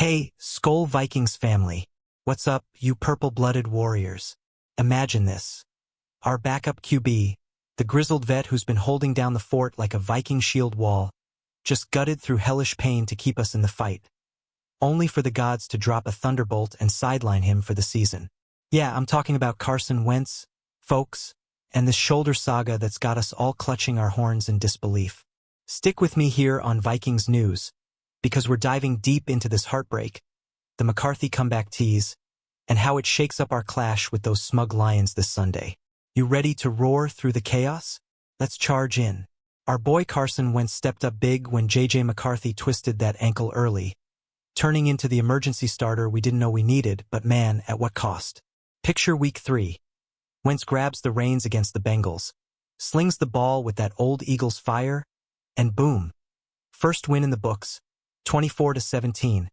Hey, Skull Vikings family. What's up, you purple-blooded warriors? Imagine this. Our backup QB, the grizzled vet who's been holding down the fort like a Viking shield wall, just gutted through hellish pain to keep us in the fight. Only for the gods to drop a thunderbolt and sideline him for the season. Yeah, I'm talking about Carson Wentz, folks, and this shoulder saga that's got us all clutching our horns in disbelief. Stick with me here on Vikings News, because we're diving deep into this heartbreak, the McCarthy comeback tease, and how it shakes up our clash with those smug Lions this Sunday. You ready to roar through the chaos? Let's charge in. Our boy Carson Wentz stepped up big when McCarthy twisted that ankle early, turning into the emergency starter we didn't know we needed, but man, at what cost? Picture Week 3. Wentz grabs the reins against the Bengals, slings the ball with that old Eagles fire, and boom. First win in the books, 24-17,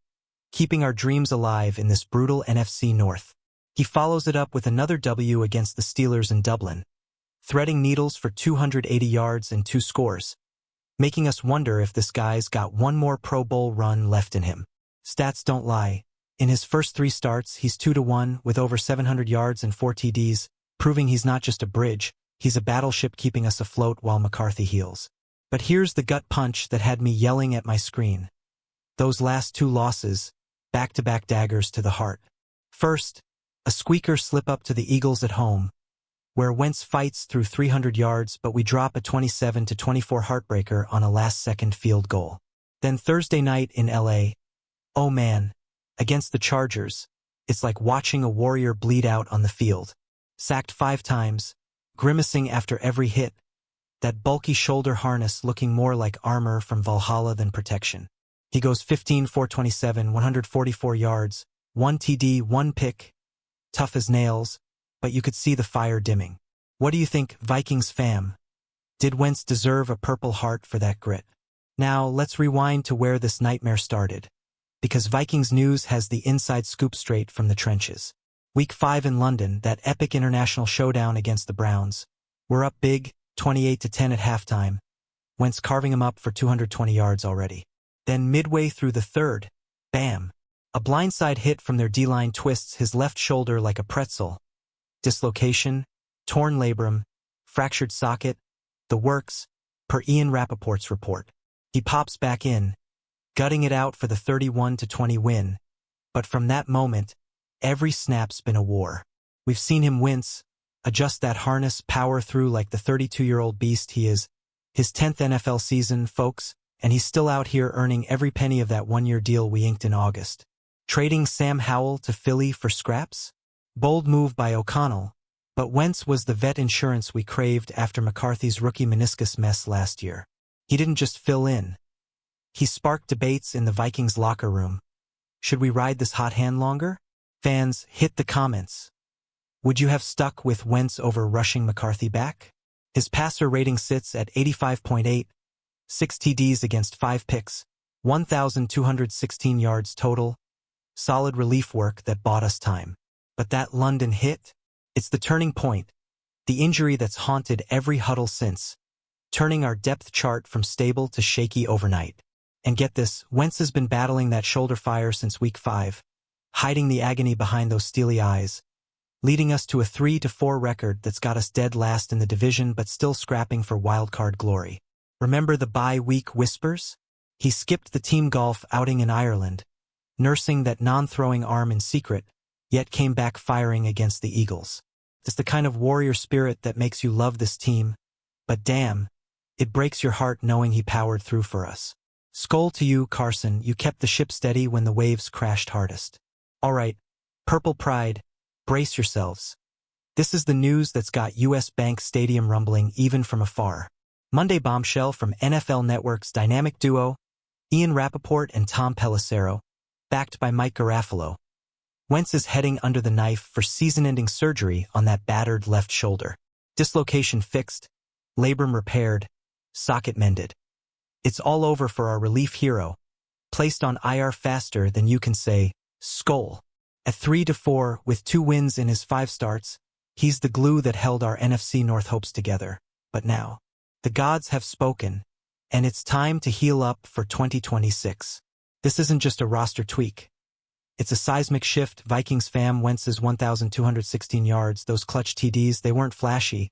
keeping our dreams alive in this brutal NFC North. He follows it up with another W against the Steelers in Dublin, threading needles for 280 yards and 2 scores, making us wonder if this guy's got one more Pro Bowl run left in him. Stats don't lie. In his first 3 starts, he's 2-1 with over 700 yards and 4 TDs, proving he's not just a bridge, he's a battleship keeping us afloat while McCarthy heals. But here's the gut punch that had me yelling at my screen. Those last 2 losses, back-to-back daggers to the heart. First, a squeaker slip-up to the Eagles at home, where Wentz fights through 300 yards but we drop a 27-24 heartbreaker on a last-second field goal. Then Thursday night in LA, oh man, against the Chargers, it's like watching a warrior bleed out on the field. Sacked 5 times, grimacing after every hit, that bulky shoulder harness looking more like armor from Valhalla than protection. He goes 15-4-27, 144 yards, 1 TD, 1 pick, tough as nails, but you could see the fire dimming. What do you think, Vikings fam? Did Wentz deserve a Purple Heart for that grit? Now, let's rewind to where this nightmare started, because Vikings News has the inside scoop straight from the trenches. Week 5 in London, that epic international showdown against the Browns. We're up big, 28-10 at halftime. Wentz carving him up for 220 yards already. Then midway through the third, bam! A blindside hit from their D-line twists his left shoulder like a pretzel. Dislocation, torn labrum, fractured socket, the works, per Ian Rappaport's report. He pops back in, gutting it out for the 31-20 win. But from that moment, every snap's been a war. We've seen him wince, adjust that harness, power through like the 32-year-old beast he is. His 10th NFL season, folks, and he's still out here earning every penny of that 1-year deal we inked in August. Trading Sam Howell to Philly for scraps? Bold move by O'Connell, but Wentz was the vet insurance we craved after McCarthy's rookie meniscus mess last year. He didn't just fill in. He sparked debates in the Vikings locker room. Should we ride this hot hand longer? Fans, hit the comments. Would you have stuck with Wentz over rushing McCarthy back? His passer rating sits at 85.8, 6 TDs against 5 picks, 1,216 yards total. Solid relief work that bought us time. But that London hit? It's the turning point. The injury that's haunted every huddle since, turning our depth chart from stable to shaky overnight. And get this, Wentz has been battling that shoulder fire since Week 5, hiding the agony behind those steely eyes, leading us to a 3-4 record that's got us dead last in the division but still scrapping for wildcard glory. Remember the bye-week whispers? He skipped the team golf outing in Ireland, nursing that non-throwing arm in secret, yet came back firing against the Eagles. It's the kind of warrior spirit that makes you love this team, but damn, it breaks your heart knowing he powered through for us. Skull to you, Carson, you kept the ship steady when the waves crashed hardest. All right, Purple Pride, brace yourselves. This is the news that's got US Bank Stadium rumbling even from afar. Monday bombshell from NFL Network's dynamic duo, Ian Rappaport and Tom Pelissero, backed by Mike Garafolo. Wentz is heading under the knife for season-ending surgery on that battered left shoulder. Dislocation fixed, labrum repaired, socket mended. It's all over for our relief hero, placed on IR faster than you can say, Skull. At 3-4 with 2 wins in his 5 starts, he's the glue that held our NFC North hopes together. But now, the gods have spoken, and it's time to heal up for 2026. This isn't just a roster tweak. It's a seismic shift. Vikings fam. Wentz's 1,216 yards, those clutch TDs, they weren't flashy,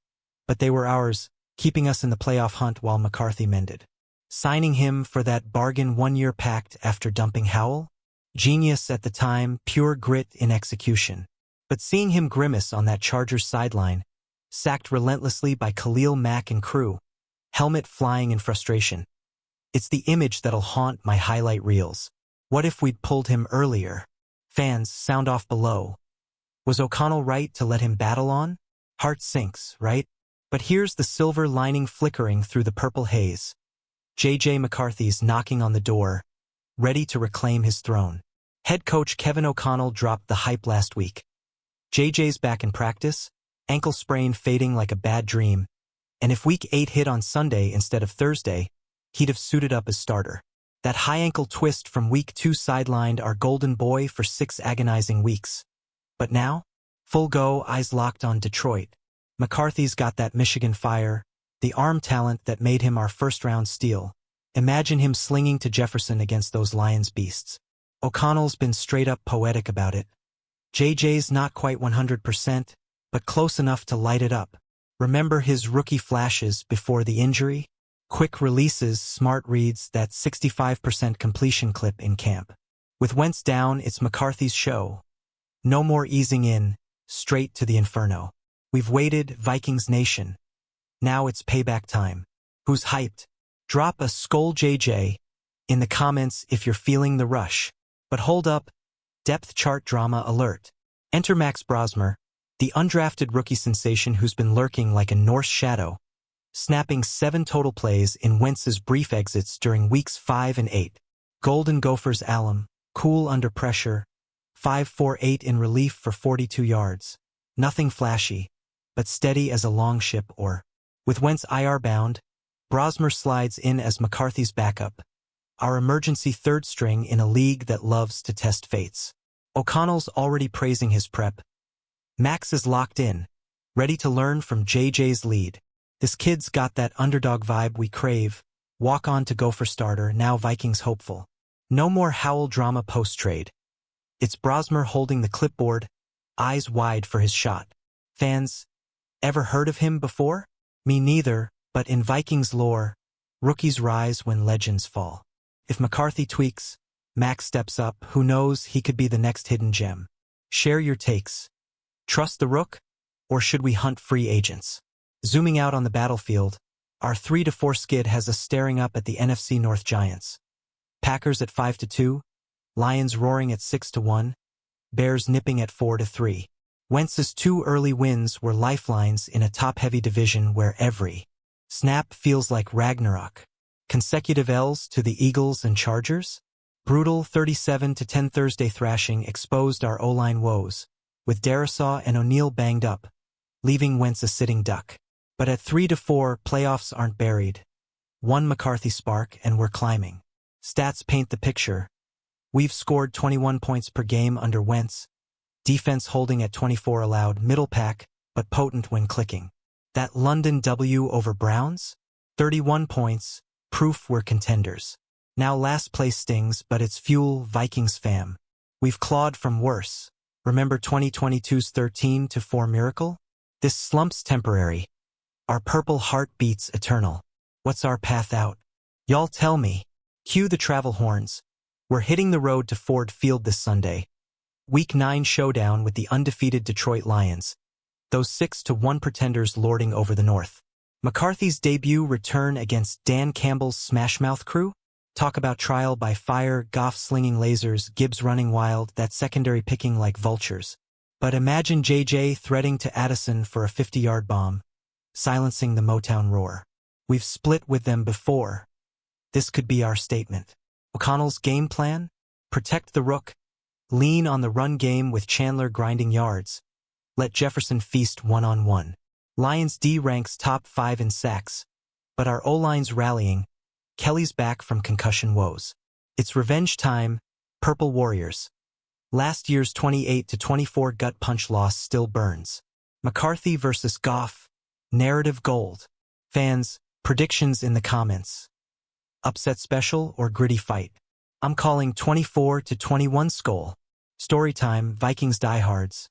but they were ours, keeping us in the playoff hunt while McCarthy mended. Signing him for that bargain one-year pact after dumping Howell? Genius at the time, pure grit in execution. But seeing him grimace on that Chargers sideline, sacked relentlessly by Khalil Mack and crew, helmet flying in frustration. It's the image that'll haunt my highlight reels. What if we'd pulled him earlier? Fans, sound off below. Was O'Connell right to let him battle on? Heart sinks, right? But here's the silver lining flickering through the purple haze. J.J. McCarthy's knocking on the door, ready to reclaim his throne. Head coach Kevin O'Connell dropped the hype last week. J.J.'s back in practice, ankle sprain fading like a bad dream, and if Week 8 hit on Sunday instead of Thursday, he'd have suited up as starter. That high ankle twist from Week 2 sidelined our golden boy for 6 agonizing weeks. But now, full go, eyes locked on Detroit. McCarthy's got that Michigan fire, the arm talent that made him our first-round steal. Imagine him slinging to Jefferson against those Lions beasts. O'Connell's been straight-up poetic about it. JJ's not quite 100%, but close enough to light it up. Remember his rookie flashes before the injury? Quick releases, smart reads, that 65% completion clip in camp. With Wentz down, it's McCarthy's show. No more easing in, straight to the inferno. We've waited, Vikings Nation. Now it's payback time. Who's hyped? Drop a Skol JJ in the comments if you're feeling the rush. But hold up, depth chart drama alert. Enter Max Brosmer, the undrafted rookie sensation who's been lurking like a Norse shadow, snapping 7 total plays in Wentz's brief exits during weeks 5 and 8. Golden Gophers alum, cool under pressure, 5.48 in relief for 42 yards. Nothing flashy, but steady as a long ship or. With Wentz IR bound, Brosmer slides in as McCarthy's backup, our emergency third string in a league that loves to test fates. O'Connell's already praising his prep. Max is locked in, ready to learn from JJ's lead. This kid's got that underdog vibe we crave. Walk on to go for starter, now Vikings hopeful. No more Howell drama post-trade. It's Brosmer holding the clipboard, eyes wide for his shot. Fans, ever heard of him before? Me neither, but in Vikings lore, rookies rise when legends fall. If McCarthy tweaks, Max steps up, who knows, he could be the next hidden gem. Share your takes. Trust the rook, or should we hunt free agents? Zooming out on the battlefield, our 3-4 skid has us staring up at the NFC North Giants. Packers at 5-2, Lions roaring at 6-1, Bears nipping at 4-3. Wentz's 2 early wins were lifelines in a top-heavy division where every snap feels like Ragnarok. Consecutive L's to the Eagles and Chargers? Brutal 37-10 Thursday thrashing exposed our O-line woes, with Darisaw and O'Neal banged up, leaving Wentz a sitting duck. But at 3-4, playoffs aren't buried. One McCarthy spark and we're climbing. Stats paint the picture. We've scored 21 points per game under Wentz, defense holding at 24 allowed, middle pack, but potent when clicking. That London W over Browns? 31 points, proof we're contenders. Now last place stings, but it's fuel, Vikings fam. We've clawed from worse. Remember 2022's 13-4 miracle? This slump's temporary. Our purple heart beats eternal. What's our path out? Y'all tell me. Cue the travel horns. We're hitting the road to Ford Field this Sunday. Week 9 showdown with the undefeated Detroit Lions. Those 6-1 pretenders lording over the North. McCarthy's debut return against Dan Campbell's Smashmouth crew? Talk about trial by fire, Goff slinging lasers, Gibbs running wild, that secondary picking like vultures. But imagine JJ threading to Addison for a 50-yard bomb, silencing the Motown roar. We've split with them before. This could be our statement. O'Connell's game plan? Protect the rook. Lean on the run game with Chandler grinding yards. Let Jefferson feast one-on-one. Lions D ranks top 5 in sacks. But our O-line's rallying. Kelly's back from concussion woes. It's revenge time, Purple Warriors. Last year's 28-24 gut punch loss still burns. McCarthy versus Goff. Narrative gold. Fans, predictions in the comments. Upset special or gritty fight? I'm calling 24-21 Skol. Storytime, Vikings diehards.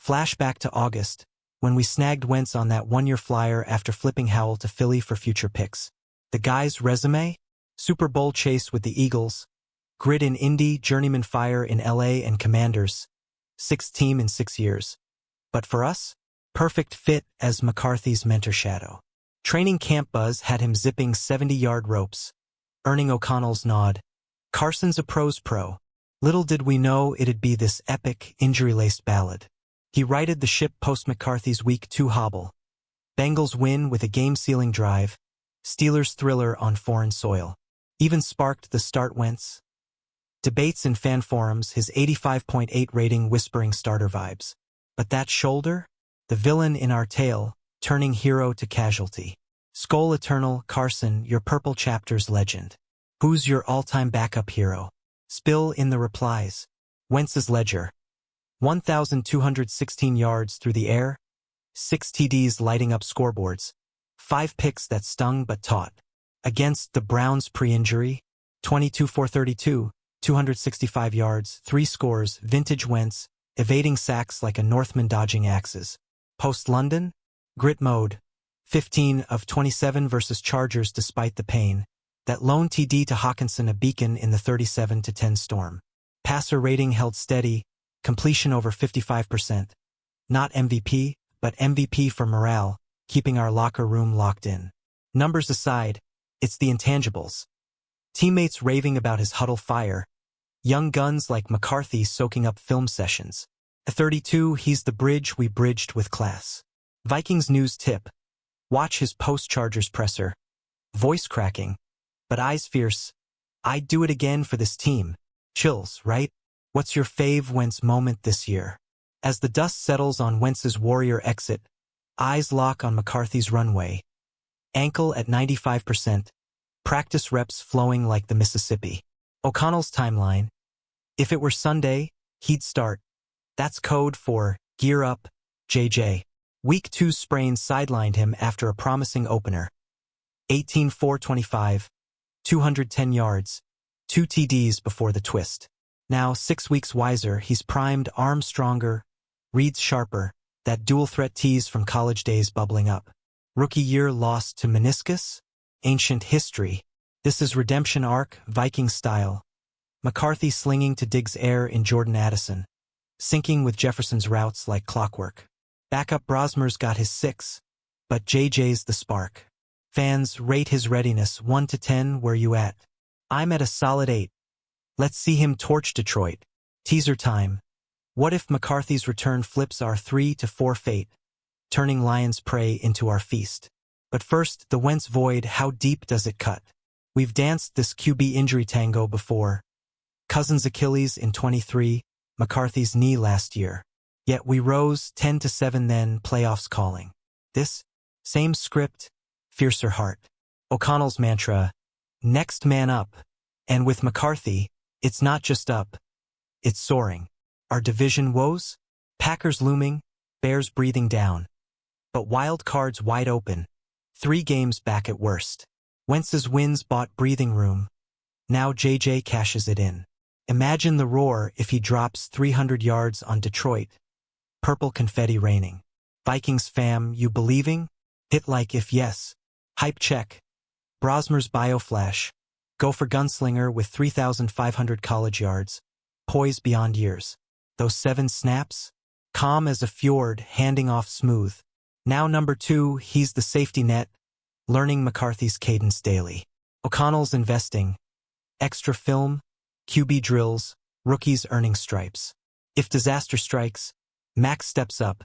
Flashback to August, when we snagged Wentz on that one-year flyer after flipping Howell to Philly for future picks. The guy's resume? Super Bowl chase with the Eagles, grit in Indy, journeyman fire in LA, and Commanders. 6th team in 6 years. But for us, perfect fit as McCarthy's mentor shadow. Training camp buzz had him zipping 70-yard ropes, earning O'Connell's nod. Carson's a pro's pro. Little did we know it'd be this epic, injury-laced ballad. He righted the ship post-McCarthy's Week 2 hobble. Bengals win with a game-sealing drive. Steelers thriller on foreign soil. Even sparked the start Wentz. Debates in fan forums, his 85.8 rating whispering starter vibes. But that shoulder? The villain in our tale, turning hero to casualty. Skol Eternal, Carson, your purple chapter's legend. Who's your all-time backup hero? Spill in the replies. Wentz's ledger. 1,216 yards through the air. 6 TDs lighting up scoreboards. 5 picks that stung but taught. Against the Browns pre-injury, 22-for-32, 265 yards, 3 scores, vintage Wentz, evading sacks like a Northman dodging axes. Post-London, grit mode, 15 of 27 versus Chargers despite the pain. That lone TD to Hawkinson a beacon in the 37-10 storm. Passer rating held steady, completion over 55%. Not MVP, but MVP for morale, keeping our locker room locked in. Numbers aside, it's the intangibles. Teammates raving about his huddle fire. Young guns like McCarthy soaking up film sessions. At 32, he's the bridge we bridged with class. Vikings news tip. Watch his post-Chargers presser. Voice cracking, but eyes fierce. I'd do it again for this team. Chills, right? What's your fave Wentz moment this year? As the dust settles on Wentz's Warrior exit, eyes lock on McCarthy's runway. Ankle at 95%. Practice reps flowing like the Mississippi. O'Connell's timeline. If it were Sunday, he'd start. That's code for gear up, JJ. Week 2 sprain sidelined him after a promising opener. 18-4-25, 210 yards, 2 TDs before the twist. Now 6 weeks wiser, he's primed, arms stronger, reads sharper, that dual-threat tease from college days bubbling up. Rookie year lost to meniscus? Ancient history. This is redemption arc, Viking style. McCarthy slinging to Diggs' air in Jordan Addison. Syncing with Jefferson's routes like clockwork. Backup Brosmer's got his 6, but JJ's the spark. Fans rate his readiness 1 to 10, where you at? I'm at a solid 8. Let's see him torch Detroit. Teaser time. What if McCarthy's return flips our 3 to 4 fate, turning Lions' prey into our feast? But first, the Wentz void, how deep does it cut? We've danced this QB injury tango before. Cousins' Achilles in 23, McCarthy's knee last year. Yet we rose 10 to 7 then, playoffs calling. This, same script, fiercer heart. O'Connell's mantra, next man up. And with McCarthy, it's not just up, it's soaring. Our division woes? Packers looming, Bears breathing down. But wild cards wide open. 3 games back at worst. Wentz's wins bought breathing room. Now JJ cashes it in. Imagine the roar if he drops 300 yards on Detroit. Purple confetti raining. Vikings fam, you believing? Hit like if yes. Hype check. Brosmer's bioflash. Go for gunslinger with 3,500 college yards. Poise beyond years. Those 7 snaps? Calm as a fjord, handing off smooth. Now number 2, he's the safety net. Learning McCarthy's cadence daily. O'Connell's investing. Extra film, QB drills, rookies earning stripes. If disaster strikes, Max steps up.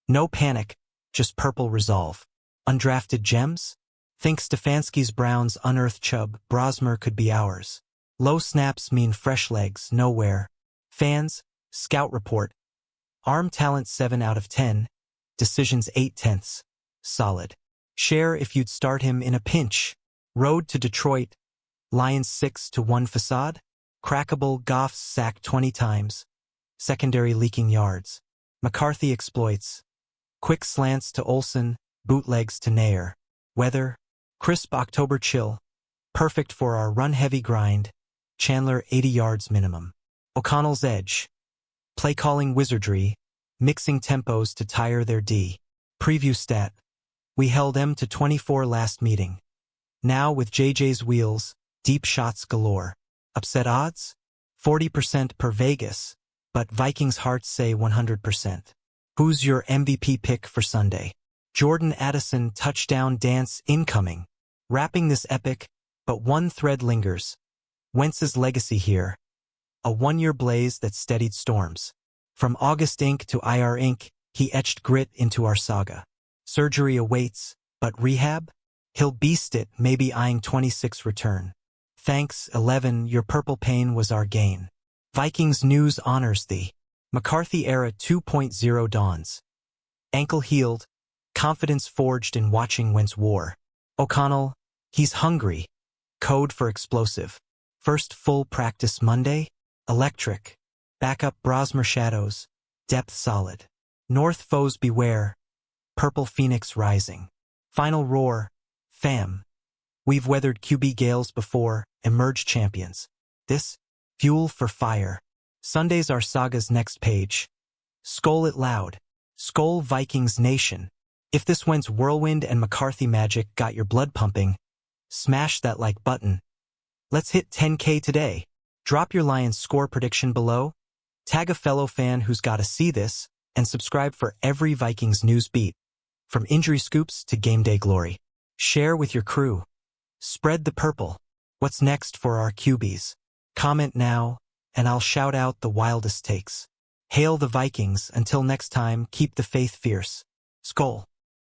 No panic, just purple resolve. Undrafted gems? Think Stefanski's Browns unearthed Chubb, Brosmer could be ours. Low snaps mean fresh legs, nowhere. Fans, scout report. Arm talent 7 out of 10. Decisions 8/10. Solid. Share if you'd start him in a pinch. Road to Detroit. Lions 6-1 facade. Crackable, Goff's sacked 20 times. Secondary leaking yards. McCarthy exploits. Quick slants to Olsen, bootlegs to Nair. Weather, crisp October chill. Perfect for our run-heavy grind. Chandler 80 yards minimum. O'Connell's edge. Play-calling wizardry, mixing tempos to tire their D. Preview stat. We held M to 24 last meeting. Now with JJ's wheels, deep shots galore. Upset odds? 40% per Vegas, but Vikings hearts say 100%. Who's your MVP pick for Sunday? Jordan Addison touchdown dance incoming. Wrapping this epic, but one thread lingers. Wentz's legacy here. A one-year blaze that steadied storms. From August ink to IR ink, he etched grit into our saga. Surgery awaits, but rehab? He'll beast it, maybe eyeing 26 return. Thanks, 11, your purple pain was our gain. Vikings news honors thee. McCarthy era 2.0 dawns. Ankle healed, confidence forged in watching Wentz war. O'Connell, he's hungry. Code for explosive. First full practice Monday? Electric. Backup Brosmer shadows. Depth solid. North foes beware. Purple Phoenix rising. Final roar. Fam. We've weathered QB gales before, emerged champions. This? Fuel for fire. Sunday's our saga's next page. Skol it loud. Skol Vikings Nation. If this Wentz whirlwind and McCarthy magic got your blood pumping, smash that like button. Let's hit 10K today. Drop your Lions score prediction below, tag a fellow fan who's got to see this, and subscribe for every Vikings news beat. From injury scoops to game day glory. Share with your crew. Spread the purple. What's next for our QBs? Comment now, and I'll shout out the wildest takes. Hail the Vikings. Until next time, keep the faith fierce. Skol.